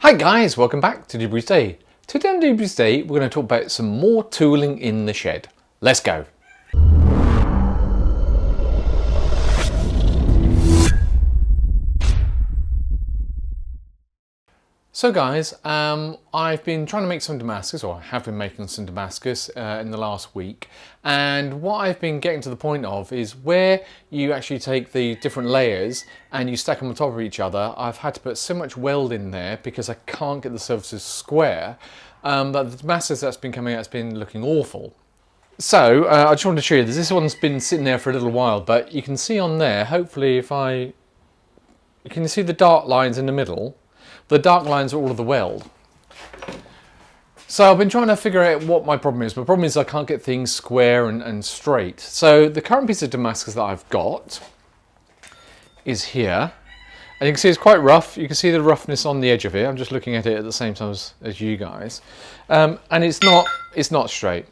Hi guys, welcome back to Doobrey's Day. Today on Doobrey's Day we're going to talk about some more tooling in the shed. Let's go. So guys, I've been trying to make some Damascus, or I have been making some Damascus in the last week, and what I've been getting to the point of is where you actually take the different layers and you stack them on top of each other. I've had to put so much weld in there because I can't get the surfaces square, that the Damascus that's been coming out has been looking awful. So I just wanted to show you this one's been sitting there for a little while, but you can see on there, hopefully you can see the dark lines in the middle. The dark lines are all of the weld. So I've been trying to figure out what my problem is. My problem is I can't get things square and straight. So the current piece of Damascus that I've got is here. And you can see it's quite rough. You can see the roughness on the edge of it. I'm just looking at it at the same time as you guys. And it's not straight.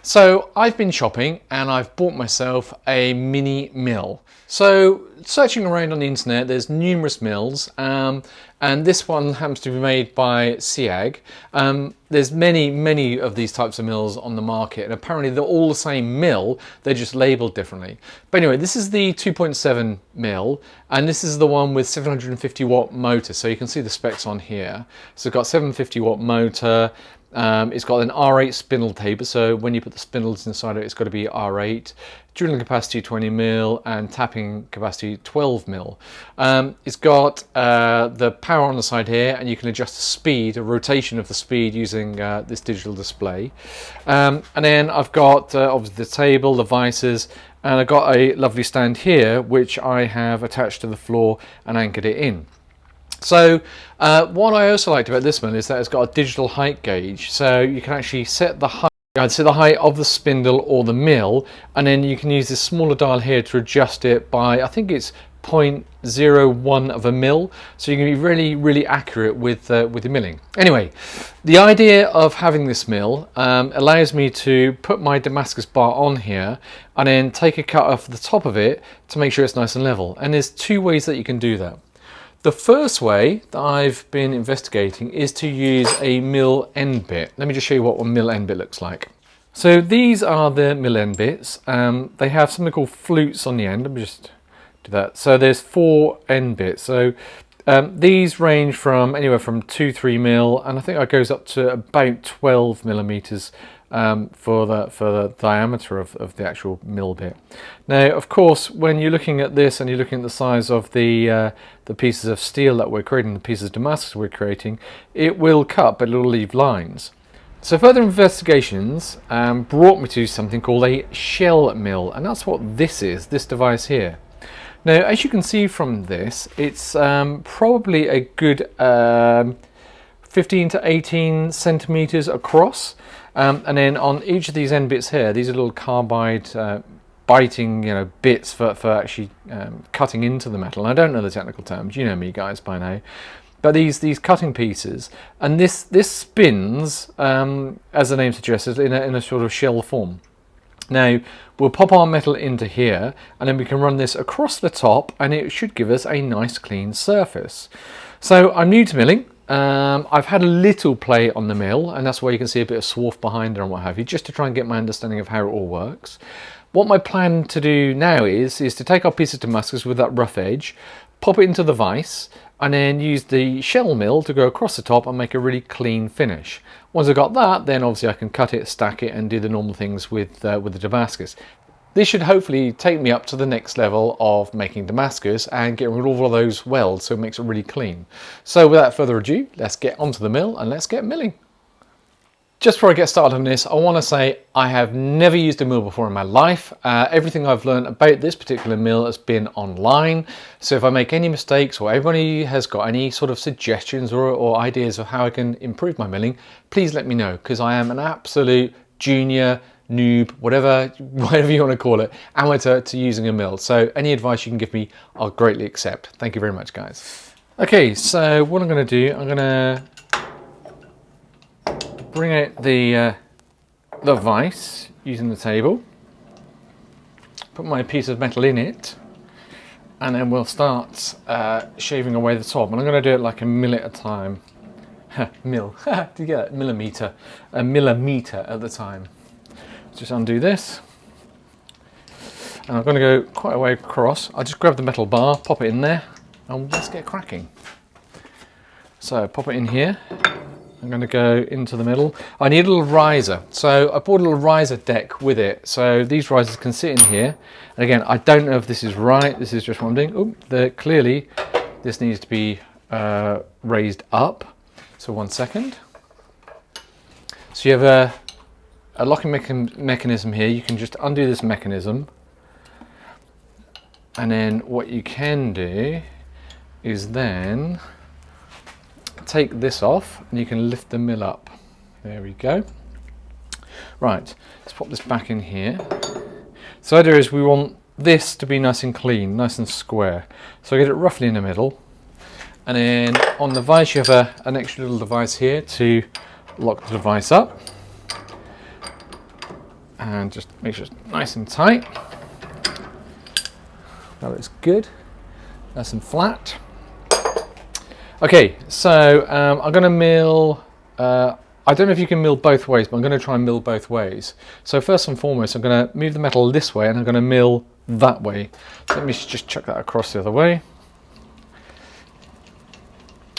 So I've been shopping and I've bought myself a mini mill. So searching around on the internet, there's numerous mills, and this one happens to be made by Sieg. There's many of these types of mills on the market, and apparently they're all the same mill, they're just labeled differently. But anyway, this is the 2.7 mill, and this is the one with 750 watt motor. So you can see the specs on here. So it's got 750 watt motor. It's got an R8 spindle taper, so when you put the spindles inside it, it's got to be R8. Drilling capacity 20 mil and tapping capacity 12 mil. It's got the power on the side here, and you can adjust the speed, a rotation of the speed using this digital display. And then I've got obviously the table, the vices, and I've got a lovely stand here which I have attached to the floor and anchored it in. So what I also liked about this one is that it's got a digital height gauge, so you can actually set the height. I'd say the height of the spindle or the mill, and then you can use this smaller dial here to adjust it by, I think it's 0.01 of a mil, so you can be really accurate with the milling. Anyway, the idea of having this mill allows me to put my Damascus bar on here and then take a cut off the top of it to make sure it's nice and level. And there's two ways that you can do that. The first way that I've been investigating is to use a mill end bit. Let me just show you what a mill end bit looks like. So these are the mill end bits. They have something called flutes on the end. Let me just do that. So there's 4 end bits. So these range from anywhere from 2-3 mil, and I think it goes up to about 12 millimeters for the diameter of the actual mill bit. Now, of course, when you're looking at this and you're looking at the size of the pieces of steel that we're creating, the pieces of Damascus we're creating, it will cut, but it will leave lines. So further investigations brought me to something called a shell mill, and that's what this is, this device here. Now, as you can see from this, it's probably a good 15 to 18 centimeters across. And then on each of these end bits here, these are little carbide biting, bits for actually cutting into the metal. And I don't know the technical terms, you know me guys by now. But these cutting pieces, and this spins, as the name suggests, in a sort of shell form. Now, we'll pop our metal into here, and then we can run this across the top, and it should give us a nice clean surface. So I'm new to milling. I've had a little play on the mill, and that's why you can see a bit of swarf behind there and what have you, just to try and get my understanding of how it all works. What my plan to do now is to take our piece of Damascus with that rough edge, pop it into the vise, and then use the shell mill to go across the top and make a really clean finish. Once I've got that, then obviously I can cut it, stack it, and do the normal things with the Damascus. This should hopefully take me up to the next level of making Damascus and getting rid of all of those welds, so it makes it really clean. So without further ado, let's get onto the mill and let's get milling. Just before I get started on this, I want to say I have never used a mill before in my life. Everything I've learned about this particular mill has been online. So if I make any mistakes or anybody has got any sort of suggestions or ideas of how I can improve my milling, please let me know, because I am an absolute junior, noob, whatever you want to call it, amateur to using a mill. So any advice you can give me, I'll greatly accept. Thank you very much, guys. Okay, so what I'm going to do, I'm going to bring out the vise using the table, put my piece of metal in it, and then we'll start shaving away the top. And I'm going to do it like a mill at a time. Mil. Did you get that? Millimeter. A millimeter at the time. Just undo this. And I'm going to go quite a way across. I'll just grab the metal bar, pop it in there, and let's get cracking. So pop it in here. I'm going to go into the middle. I need a little riser. So I bought a little riser deck with it. So these risers can sit in here. And again, I don't know if this is right. This is just what I'm doing. Oh, clearly this needs to be raised up. So 1 second. So you have a locking mechanism here. You can just undo this mechanism. And then what you can do is then take this off and you can lift the mill up. There we go. Right, let's pop this back in here. So the idea is we want this to be nice and clean, nice and square. So I get it roughly in the middle. And then on the device you have an extra little device here to lock the device up. And just make sure it's nice and tight. That looks good, nice and flat. Okay, so I'm going to mill, I don't know if you can mill both ways, but I'm going to try and mill both ways. So first and foremost, I'm going to move the metal this way and I'm going to mill that way. So let me just chuck that across the other way.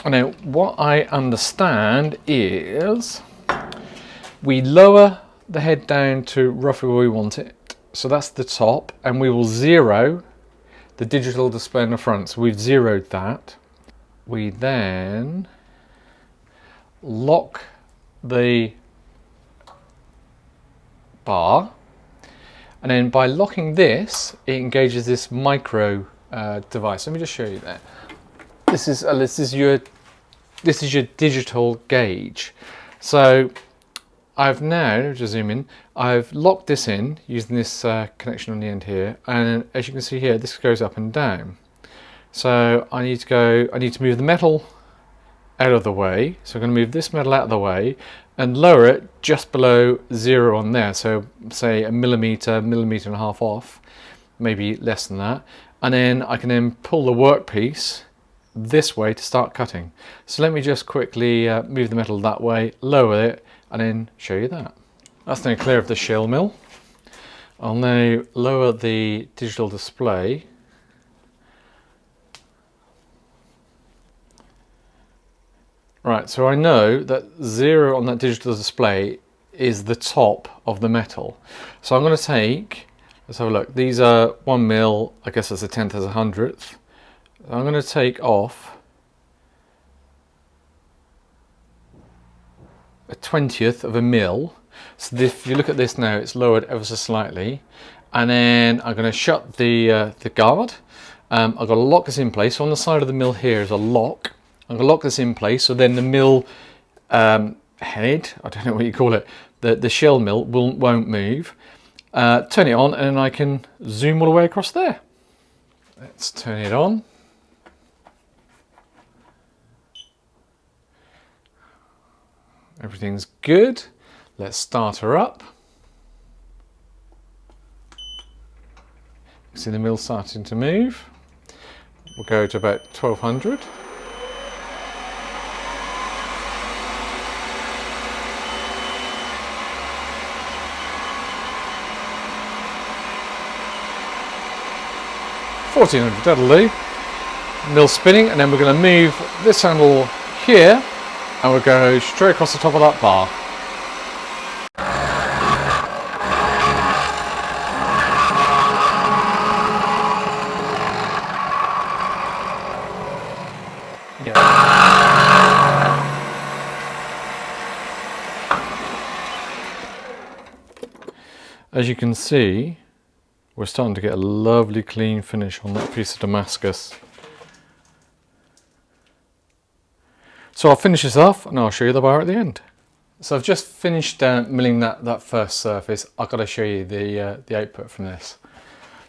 Now, what I understand is we lower the head down to roughly where we want it. So that's the top, and we will zero the digital display in the front. So we've zeroed that. We then lock the bar, and then by locking this, it engages this micro device. Let me just show you that. This is your digital gauge. So I've now, just zoom in, I've locked this in using this connection on the end here, and as you can see here, this goes up and down. So I need to move the metal out of the way. So I'm going to move this metal out of the way and lower it just below zero on there. So say a millimeter and a half off, maybe less than that. And then I can then pull the workpiece this way to start cutting. So let me just quickly move the metal that way, lower it, and then show you that. That's now clear of the shell mill. I'll now lower the digital display. Right, so I know that zero on that digital display is the top of the metal. So I'm going to take, let's have a look, these are 1 mil, I guess that's a tenth as a hundredth. I'm going to take off a 20th of a mil. So if you look at this now, it's lowered ever so slightly. And then I'm going to shut the guard. I've got to lock this in place. So on the side of the mill here is a lock. I'm going to lock this in place, so then the mill head, I don't know what you call it, the shell mill won't move. Turn it on and then I can zoom all the way across there. Let's turn it on. Everything's good. Let's start her up. You can see the mill starting to move. We'll go to about 1200. That'll do. Mill spinning, and then we're going to move this handle here and we'll go straight across the top of that bar. As you can see, we're starting to get a lovely clean finish on that piece of Damascus. So I'll finish this off and I'll show you the bar at the end. So I've just finished milling that first surface. I've got to show you the output from this.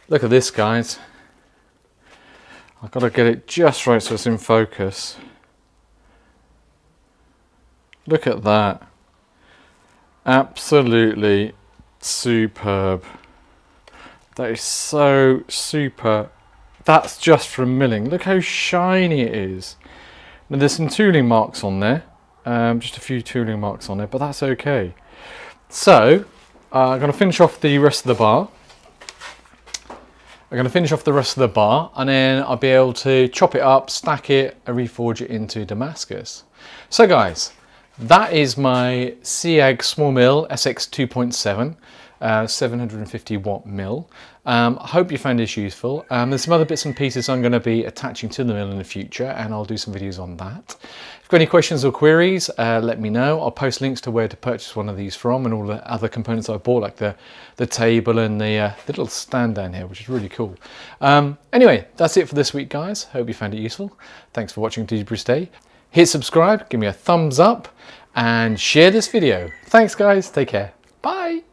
Look at this, guys. I've got to get it just right so it's in focus. Look at that. Absolutely superb. That is so super. That's just from milling. Look how shiny it is. Now there's some tooling marks on there. Just a few tooling marks on it, but that's okay. So I'm going to finish off the rest of the bar. I'm going to finish off the rest of the bar, and then I'll be able to chop it up, stack it, and reforge it into Damascus. So guys, that is my Sieg small mill SX2.7, 750 watt mill. I hope you found this useful. There's some other bits and pieces I'm going to be attaching to the mill in the future, and I'll do some videos on that. If you've got any questions or queries, let me know. I'll post links to where to purchase one of these from, and all the other components I bought, like the table and the little stand down here, which is really cool. Anyway, that's it for this week, guys. Hope you found it useful. Thanks for watching Doobrey Day. Hit subscribe, give me a thumbs up, and share this video. Thanks, guys. Take care. Bye.